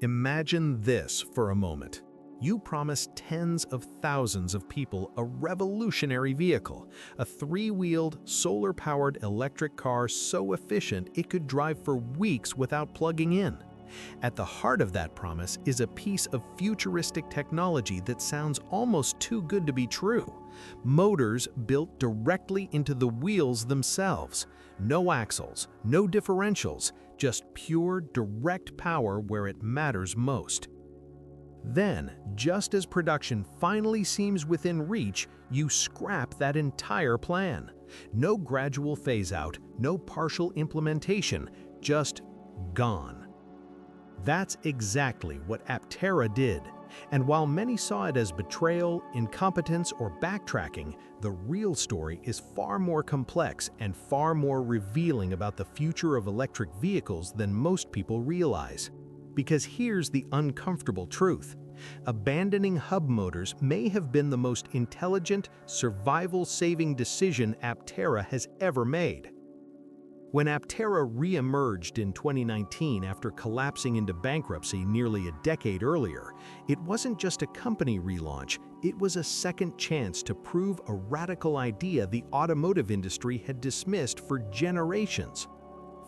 Imagine this for a moment. You promised tens of thousands of people a revolutionary vehicle, a three-wheeled, solar-powered electric car so efficient it could drive for weeks without plugging in. At the heart of that promise is a piece of futuristic technology that sounds almost too good to be true. Motors built directly into the wheels themselves. No axles, no differentials, just pure, direct power where it matters most. Then, just as production finally seems within reach, you scrap that entire plan. No gradual phase-out, no partial implementation, just gone. That's exactly what Aptera did. And while many saw it as betrayal, incompetence, or backtracking, the real story is far more complex and far more revealing about the future of electric vehicles than most people realize. Because here's the uncomfortable truth. Abandoning hub motors may have been the most intelligent, survival-saving decision Aptera has ever made. When Aptera re-emerged in 2019 after collapsing into bankruptcy nearly a decade earlier, it wasn't just a company relaunch, it was a second chance to prove a radical idea the automotive industry had dismissed for generations.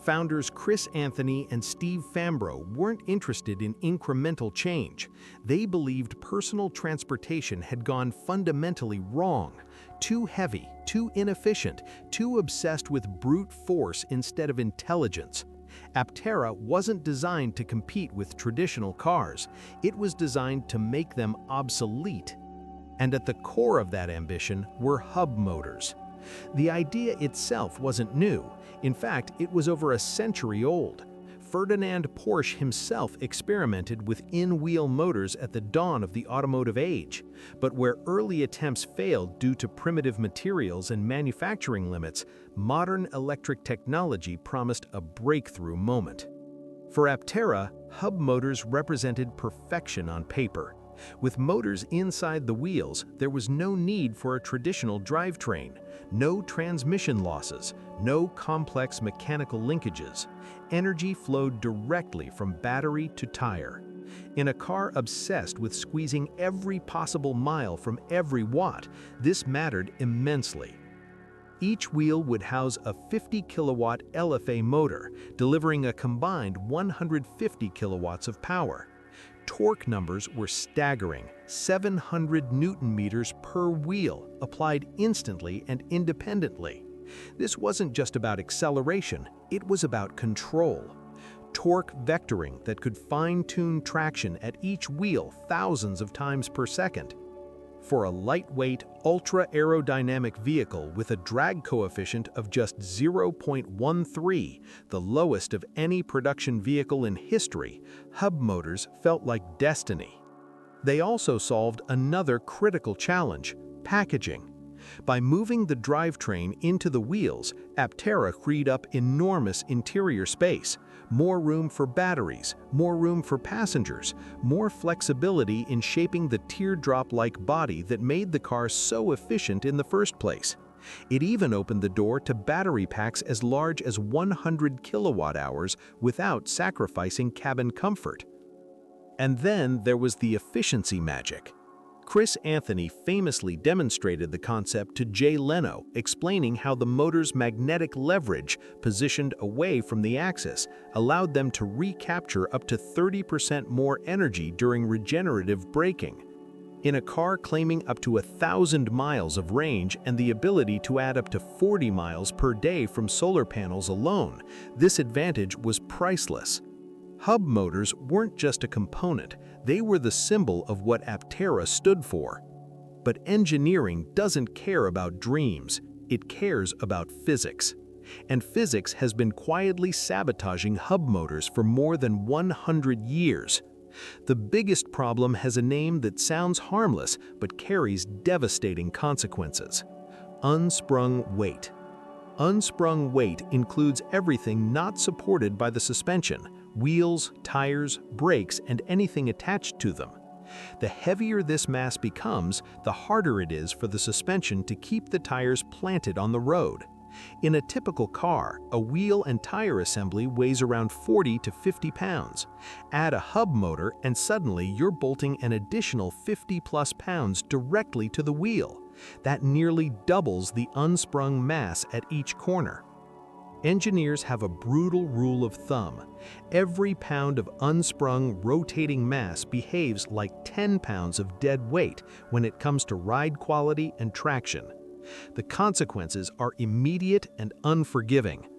Founders Chris Anthony and Steve Fambro weren't interested in incremental change. They believed personal transportation had gone fundamentally wrong. Too heavy, too inefficient, too obsessed with brute force instead of intelligence. Aptera wasn't designed to compete with traditional cars. It was designed to make them obsolete. And at the core of that ambition were hub motors. The idea itself wasn't new. In fact, it was over a century old. Ferdinand Porsche himself experimented with in-wheel motors at the dawn of the automotive age. But where early attempts failed due to primitive materials and manufacturing limits, modern electric technology promised a breakthrough moment. For Aptera, hub motors represented perfection on paper. With motors inside the wheels, there was no need for a traditional drivetrain, no transmission losses, no complex mechanical linkages. Energy flowed directly from battery to tire. In a car obsessed with squeezing every possible mile from every watt, this mattered immensely. Each wheel would house a 50-kilowatt LFA motor, delivering a combined 150 kilowatts of power. Torque numbers were staggering, 700 Newton-meters per wheel, applied instantly and independently. This wasn't just about acceleration, it was about control. Torque vectoring that could fine-tune traction at each wheel thousands of times per second. For a lightweight, ultra-aerodynamic vehicle with a drag coefficient of just 0.13, the lowest of any production vehicle in history, hub motors felt like destiny. They also solved another critical challenge: packaging. By moving the drivetrain into the wheels, Aptera freed up enormous interior space, more room for batteries, more room for passengers, more flexibility in shaping the teardrop-like body that made the car so efficient in the first place. It even opened the door to battery packs as large as 100 kilowatt-hours without sacrificing cabin comfort. And then there was the efficiency magic. Chris Anthony famously demonstrated the concept to Jay Leno, explaining how the motor's magnetic leverage, positioned away from the axis, allowed them to recapture up to 30% more energy during regenerative braking. In a car claiming up to 1,000 miles of range and the ability to add up to 40 miles per day from solar panels alone, this advantage was priceless. Hub motors weren't just a component, they were the symbol of what Aptera stood for. But engineering doesn't care about dreams, it cares about physics. And physics has been quietly sabotaging hub motors for more than 100 years. The biggest problem has a name that sounds harmless but carries devastating consequences: unsprung weight. Unsprung weight includes everything not supported by the suspension: wheels, tires, brakes, and anything attached to them. The heavier this mass becomes, the harder it is for the suspension to keep the tires planted on the road. In a typical car, a wheel and tire assembly weighs around 40 to 50 pounds. Add a hub motor and suddenly you're bolting an additional 50+ pounds directly to the wheel. That nearly doubles the unsprung mass at each corner. Engineers have a brutal rule of thumb. Every pound of unsprung, rotating mass behaves like 10 pounds of dead weight when it comes to ride quality and traction. The consequences are immediate and unforgiving.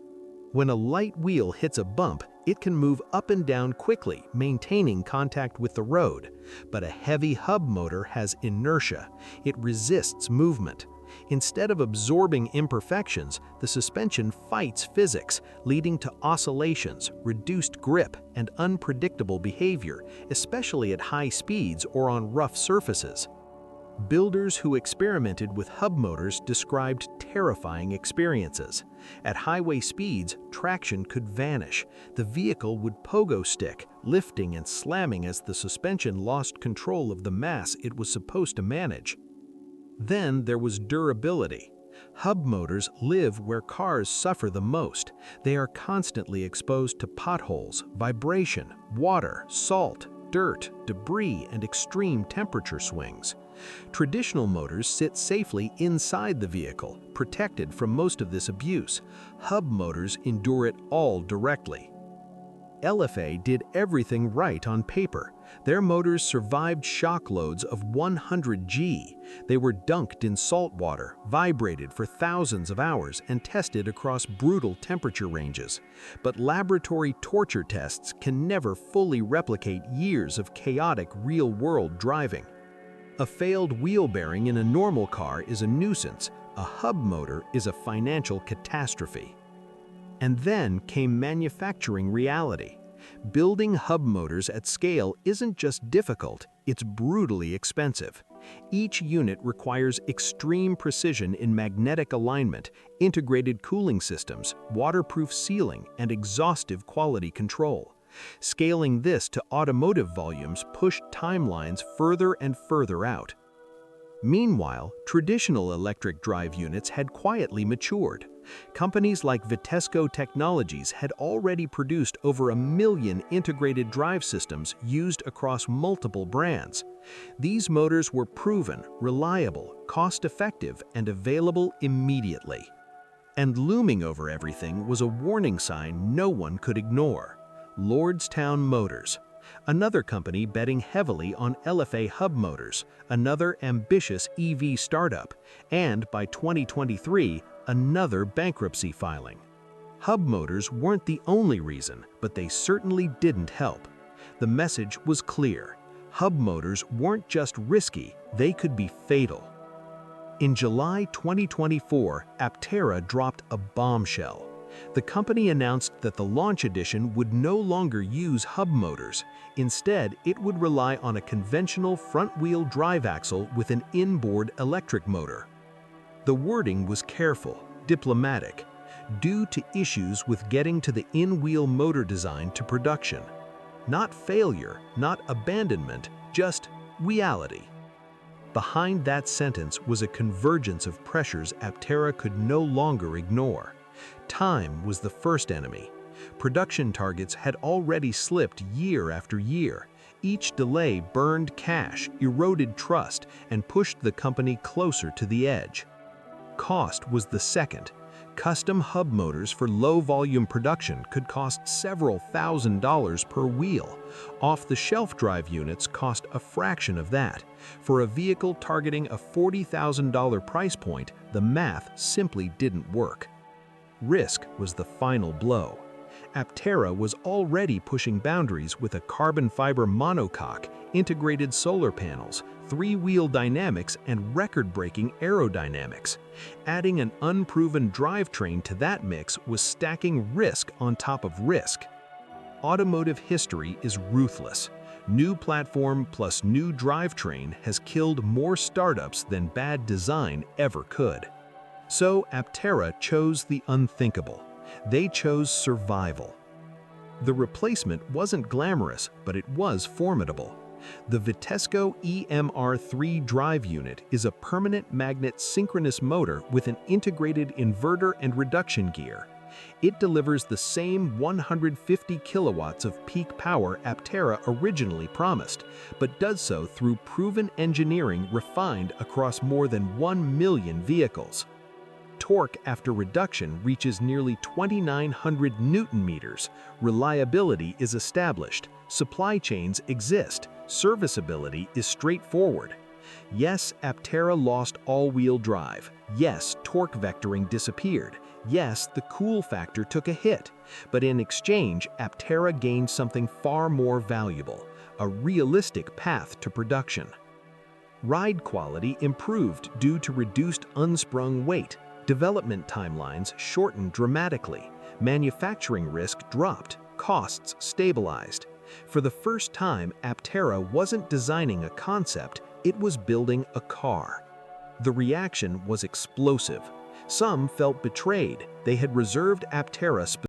When a light wheel hits a bump, it can move up and down quickly, maintaining contact with the road. But a heavy hub motor has inertia. It resists movement. Instead of absorbing imperfections, the suspension fights physics, leading to oscillations, reduced grip, and unpredictable behavior, especially at high speeds or on rough surfaces. Builders who experimented with hub motors described terrifying experiences. At highway speeds, traction could vanish. The vehicle would pogo stick, lifting and slamming as the suspension lost control of the mass it was supposed to manage. Then there was durability. Hub motors live where cars suffer the most. They are constantly exposed to potholes, vibration, water, salt, dirt, debris, and extreme temperature swings. Traditional motors sit safely inside the vehicle, protected from most of this abuse. Hub motors endure it all directly. LFA did everything right on paper. Their motors survived shock loads of 100 G. They were dunked in salt water, vibrated for thousands of hours, and tested across brutal temperature ranges. But laboratory torture tests can never fully replicate years of chaotic real-world driving. A failed wheel bearing in a normal car is a nuisance. A hub motor is a financial catastrophe. And then came manufacturing reality. Building hub motors at scale isn't just difficult, it's brutally expensive. Each unit requires extreme precision in magnetic alignment, integrated cooling systems, waterproof sealing, and exhaustive quality control. Scaling this to automotive volumes pushed timelines further and further out. Meanwhile, traditional electric drive units had quietly matured. Companies like Vitesco Technologies had already produced over 1 million integrated drive systems used across multiple brands. These motors were proven, reliable, cost-effective, and available immediately. And looming over everything was a warning sign no one could ignore: Lordstown Motors. Another company betting heavily on LFA hub motors, another ambitious EV startup, and by 2023, another bankruptcy filing. Hub motors weren't the only reason, but they certainly didn't help. The message was clear: hub motors weren't just risky, they could be fatal. In July 2024, Aptera dropped a bombshell. The company announced that the launch edition would no longer use hub motors. Instead, it would rely on a conventional front-wheel drive axle with an inboard electric motor. The wording was careful, diplomatic, due to issues with getting to the in-wheel motor design to production. Not failure, not abandonment, just reality. Behind that sentence was a convergence of pressures Aptera could no longer ignore. Time was the first enemy. Production targets had already slipped year after year. Each delay burned cash, eroded trust, and pushed the company closer to the edge. Cost was the second. Custom hub motors for low-volume production could cost several $1,000s per wheel. Off-the-shelf drive units cost a fraction of that. For a vehicle targeting a $40,000 price point, the math simply didn't work. Risk was the final blow. Aptera was already pushing boundaries with a carbon fiber monocoque, integrated solar panels, three-wheel dynamics, and record-breaking aerodynamics. Adding an unproven drivetrain to that mix was stacking risk on top of risk. Automotive history is ruthless. New platform plus new drivetrain has killed more startups than bad design ever could. So Aptera chose the unthinkable. They chose survival. The replacement wasn't glamorous, but it was formidable. The Vitesco EMR3 drive unit is a permanent magnet synchronous motor with an integrated inverter and reduction gear. It delivers the same 150 kilowatts of peak power Aptera originally promised, but does so through proven engineering refined across more than 1 million vehicles. Torque after reduction reaches nearly 2,900 Newton-meters. Reliability is established. Supply chains exist. Serviceability is straightforward. Yes, Aptera lost all-wheel drive. Yes, torque vectoring disappeared. Yes, the cool factor took a hit. But in exchange, Aptera gained something far more valuable: a realistic path to production. Ride quality improved due to reduced unsprung weight. Development timelines shortened dramatically. Manufacturing risk dropped. Costs stabilized. For the first time, Aptera wasn't designing a concept, it was building a car. The reaction was explosive. Some felt betrayed. They had reserved Aptera